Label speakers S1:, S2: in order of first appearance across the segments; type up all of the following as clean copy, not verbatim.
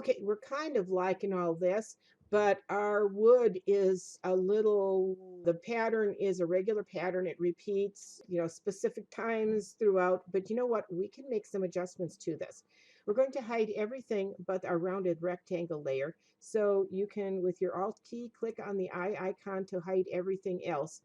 S1: Okay, we're kind of liking all this, but our wood is a little, the pattern is a regular pattern. It repeats, specific times throughout, but you know what? We can make some adjustments to this. We're going to hide everything but our rounded rectangle layer. So you can, with your Alt key, click on the eye icon to hide everything else.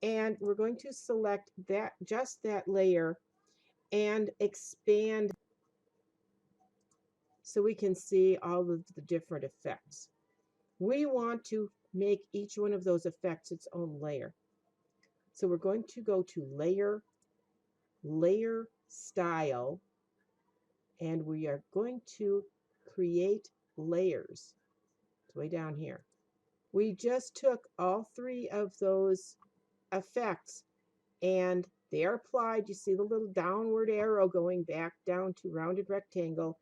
S1: And we're going to select that, just that layer, and expand so we can see all of the different effects. We want to make each one of those effects its own layer. So we're going to go to Layer, Layer Style, and we are going to create layers. It's way down here. We just took all three of those effects and they are applied. You see the little downward arrow going back down to rounded rectangle.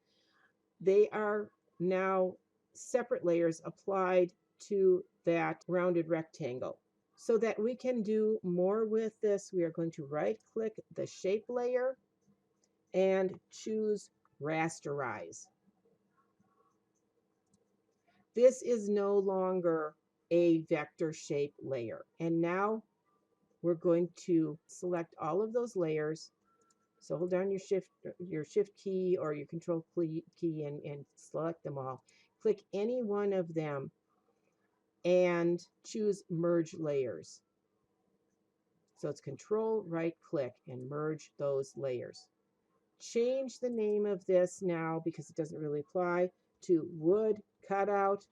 S1: They are now separate layers applied to that rounded rectangle. So that we can do more with this, we are going to right click the shape layer and choose rasterize. This is no longer a vector shape layer. And now we're going to select all of those layers. So hold down your shift key or your control key and select them all. Click any one of them and choose merge layers. So it's control right click and merge those layers. Change the name of this now because it doesn't really apply to wood cutout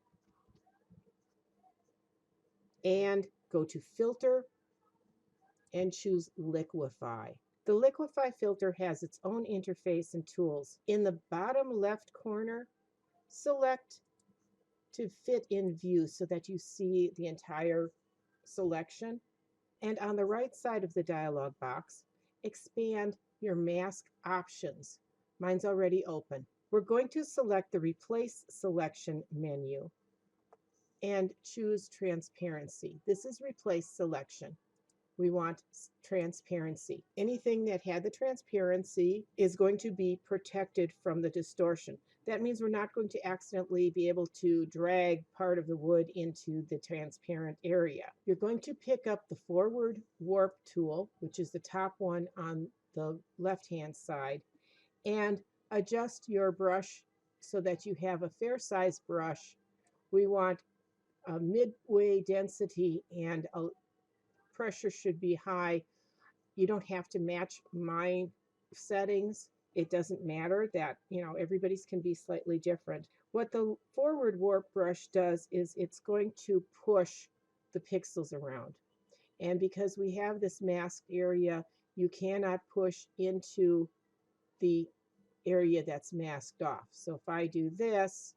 S1: and go to filter and choose liquify. The liquify filter has its own interface and tools. In the bottom left corner, select to fit in view so that you see the entire selection. And on the right side of the dialog box, expand your mask options. Mine's already open. We're going to select the Replace Selection menu and choose Transparency. This is Replace Selection. We want transparency. Anything that had the transparency is going to be protected from the distortion. That means we're not going to accidentally be able to drag part of the wood into the transparent area. You're going to pick up the forward warp tool, which is the top one on the left-hand side, and adjust your brush so that you have a fair size brush. We want a midway density and a pressure should be high. You don't have to match my settings. It doesn't matter that, everybody's can be slightly different. What the forward warp brush does is it's going to push the pixels around. And because we have this masked area, you cannot push into the area that's masked off. So if I do this,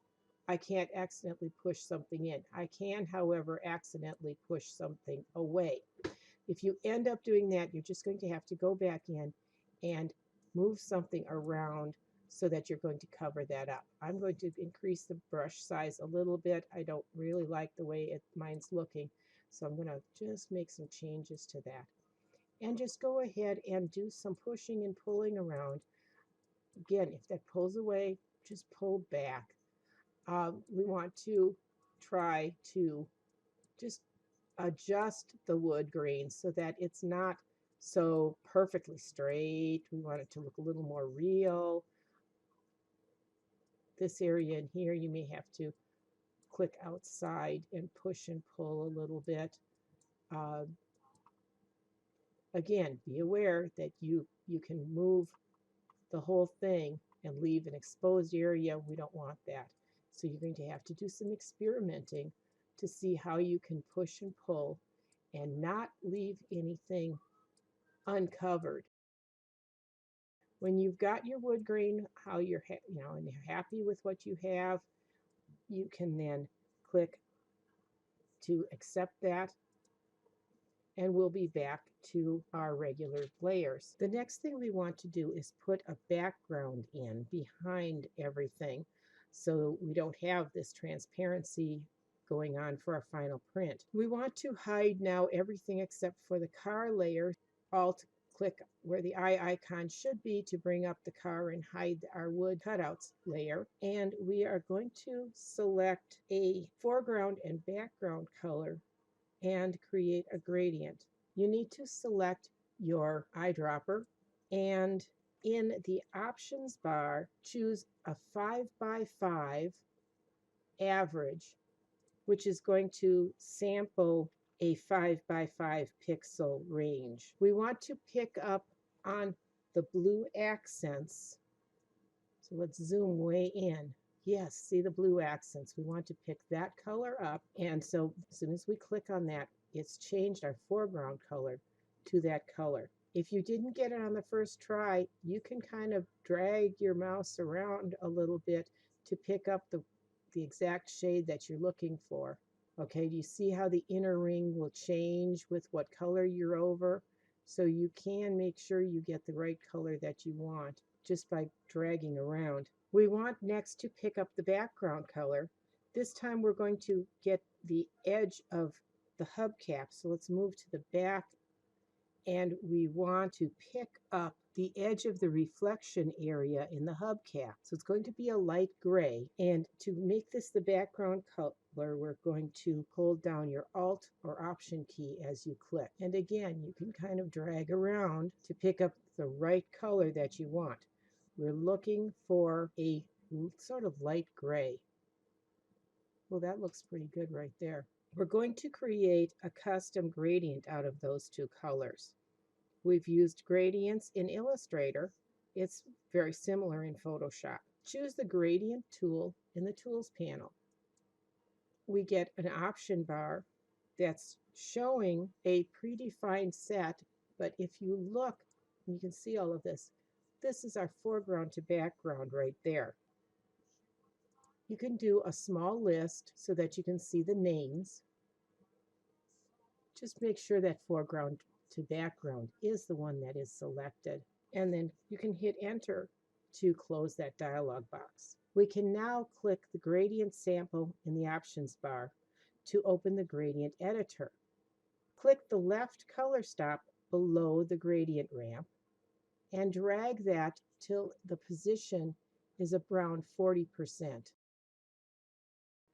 S1: I can't accidentally push something in. I can, however, accidentally push something away. If you end up doing that, you're just going to have to go back in and move something around so that you're going to cover that up. I'm going to increase the brush size a little bit. I don't really like the way mine's looking, so I'm going to just make some changes to that. And just go ahead and do some pushing and pulling around. Again, if that pulls away, just pull back. We want to try to just adjust the wood grain so that it's not so perfectly straight. We want it to look a little more real. This area in here, you may have to click outside and push and pull a little bit. Again, be aware that you can move the whole thing and leave an exposed area. We don't want that. So you're going to have to do some experimenting to see how you can push and pull and not leave anything uncovered. When you've got your wood grain, how and you're happy with what you have, you can then click to accept that, and we'll be back to our regular layers. The next thing we want to do is put a background in behind everything so we don't have this transparency going on for our final print. We want to hide now everything except for the car layer. Alt Click where the eye icon should be to bring up the car and hide our wood cutouts layer. And we are going to select a foreground and background color and create a gradient. You need to select your eyedropper and in the options bar, choose a 5x5 average, which is going to sample a 5x5 pixel range. We want to pick up on the blue accents. So let's zoom way in. Yes, see the blue accents. We want to pick that color up. And so as soon as we click on that, it's changed our foreground color to that color. If you didn't get it on the first try, you can kind of drag your mouse around a little bit to pick up the exact shade that you're looking for. Okay, do you see how the inner ring will change with what color you're over? So you can make sure you get the right color that you want just by dragging around. We want next to pick up the background color. This time we're going to get the edge of the hubcap. So let's move to the back and we want to pick up the edge of the reflection area in the hubcap. So it's going to be a light gray. And to make this the background color, we're going to hold down your Alt or Option key as you click. And again, you can kind of drag around to pick up the right color that you want. We're looking for a sort of light gray. Well, that looks pretty good right there. We're going to create a custom gradient out of those two colors. We've used gradients in Illustrator. It's very similar in Photoshop. Choose the gradient tool in the Tools panel. We get an option bar that's showing a predefined set, but if you look, you can see all of this. This is our foreground to background right there. You can do a small list so that you can see the names. Just make sure that foreground to background is the one that is selected. And then you can hit enter to close that dialog box. We can now click the gradient sample in the options bar to open the gradient editor. Click the left color stop below the gradient ramp and drag that till the position is around 40%.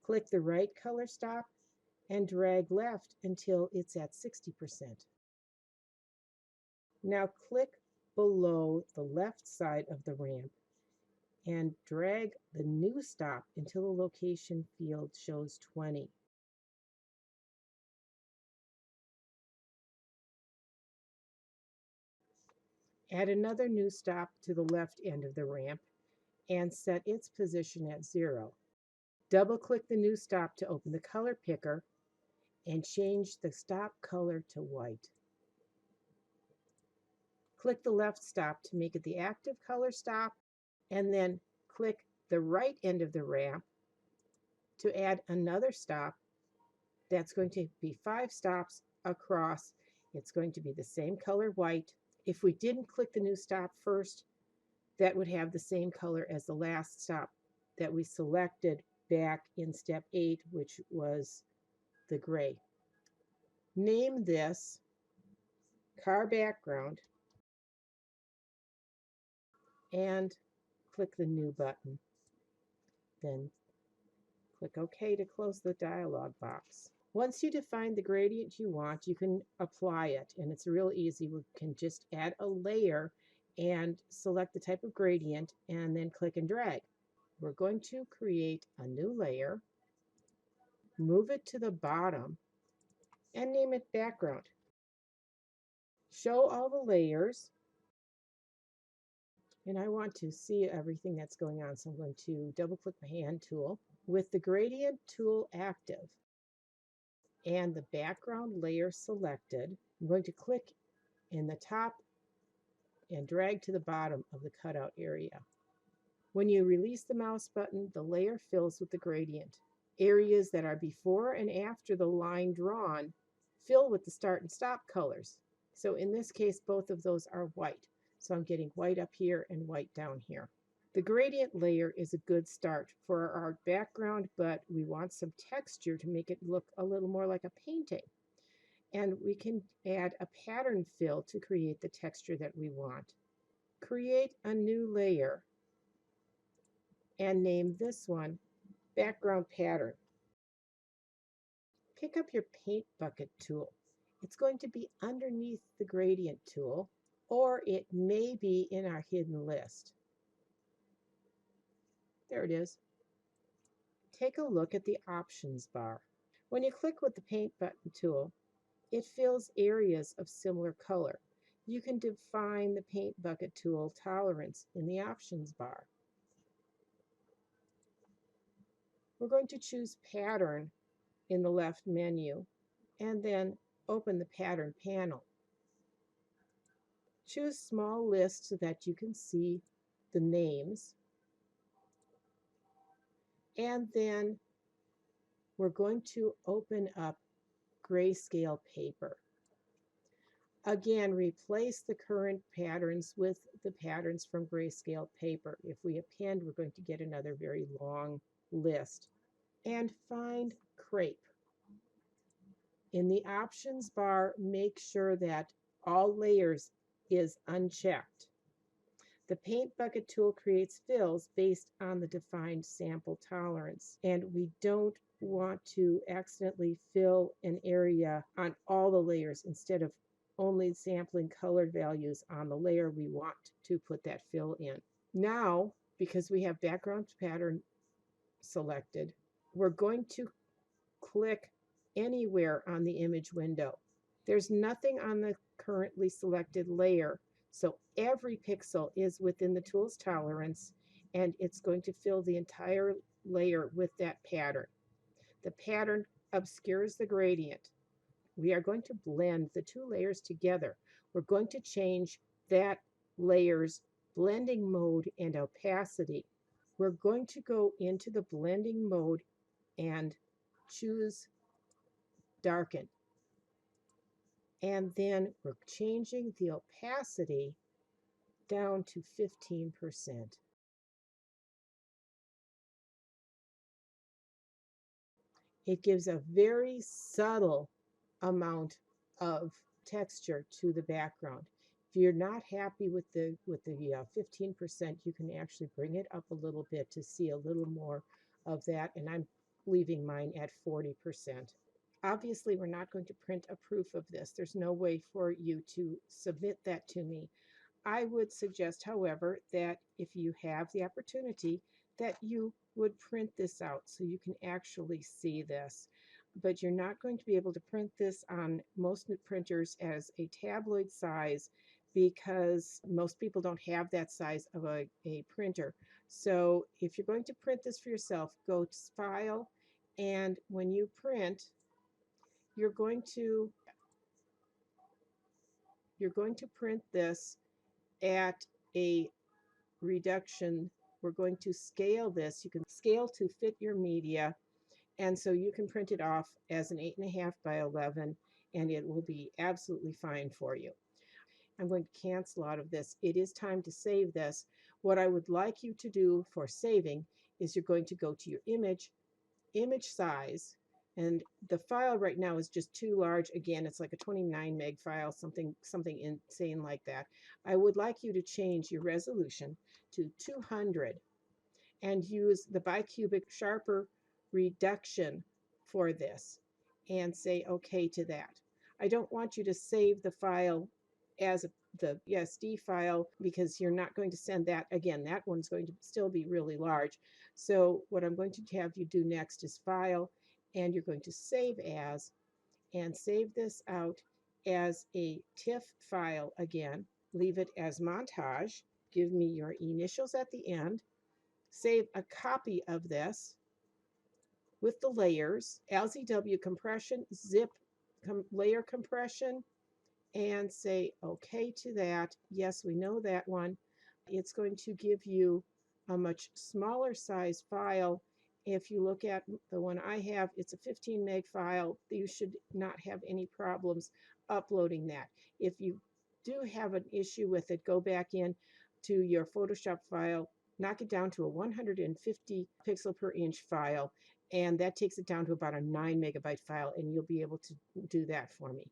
S1: Click the right color stop and drag left until it's at 60%. Now click below the left side of the ramp and drag the new stop until the location field shows 20. Add another new stop to the left end of the ramp and set its position at 0. Double-click the new stop to open the color picker and change the stop color to white. Click the left stop to make it the active color stop, and then click the right end of the ramp to add another stop. That's going to be 5 stops across. It's going to be the same color white. If we didn't click the new stop first, that would have the same color as the last stop that we selected back in step 8, which was the gray. Name this car background and click the new button. Then click OK to close the dialog box. Once you define the gradient you want, you can apply it, and it's real easy. We can just add a layer and select the type of gradient and then click and drag. We're going to create a new layer, move it to the bottom, and name it background. Show all the layers, and I want to see everything that's going on, so I'm going to double click my hand tool. With the gradient tool active and the background layer selected, I'm going to click in the top and drag to the bottom of the cutout area. When you release the mouse button, the layer fills with the gradient. Areas that are before and after the line drawn fill with the start and stop colors. So in this case, both of those are white. So I'm getting white up here and white down here. The gradient layer is a good start for our background, but we want some texture to make it look a little more like a painting. and we can add a pattern fill to create the texture that we want. Create a new layer and name this one background pattern. Pick up your paint bucket tool. It's going to be underneath the gradient tool, or it may be in our hidden list. There it is. Take a look at the options bar. When you click with the paint button tool, it fills areas of similar color. You can define the paint bucket tool tolerance in the options bar. We're going to choose pattern in the left menu and then open the pattern panel. Choose small list so that you can see the names. And then we're going to open up grayscale paper. Again, replace the current patterns with the patterns from grayscale paper. If we append, we're going to get another very long list. And find crepe. In the options bar, make sure that all layers is unchecked. The paint bucket tool creates fills based on the defined sample tolerance, and we don't want to accidentally fill an area on all the layers instead of only sampling colored values on the layer we want to put that fill in. Now, because we have background pattern selected, we're going to click anywhere on the image window. There's nothing on the currently selected layer, so every pixel is within the tool's tolerance, and it's going to fill the entire layer with that pattern. The pattern obscures the gradient. We are going to blend the two layers together. We're going to change that layer's blending mode and opacity. We're going to go into the blending mode and choose darken. And then we're changing the opacity down to 15%. It gives a very subtle amount of texture to the background. If you're not happy with the 15%, you can actually bring it up a little bit to see a little more of that, and I'm leaving mine at 40%. Obviously, we're not going to print a proof of this. There's no way for you to submit that to me. I would suggest, however, that if you have the opportunity, that you would print this out so you can actually see this. But you're not going to be able to print this on most printers as a tabloid size because most people don't have that size of a printer. So if you're going to print this for yourself, go to File, and when you print, you're going to print this at a reduction. We're going to scale this. You can scale to fit your media, and so you can print it off as an 8.5 by 11, and it will be absolutely fine for you. I'm going to cancel out of this. It is time to save this. What I would like you to do for saving is you're going to go to your image size, and the file right now is just too large. Again, it's like a 29 meg file, something insane like that. I would like you to change your resolution to 200 and use the bicubic sharper reduction for this and say okay to that. I don't want you to save the file as the SD file because you're not going to send that again. That one's going to still be really large. So what I'm going to have you do next is File, and you're going to Save As, and save this out as a TIFF file again. Leave it as montage. Give me your initials at the end. Save a copy of this with the layers, LZW compression, zip layer compression, and say okay to that. Yes, we know that one. It's going to give you a much smaller size file. If you look at the one I have, it's a 15 meg file. You should not have any problems uploading that. If you do have an issue with it, go back in to your Photoshop file, knock it down to a 150 pixel per inch file, and that takes it down to about a 9 megabyte file, and you'll be able to do that for me.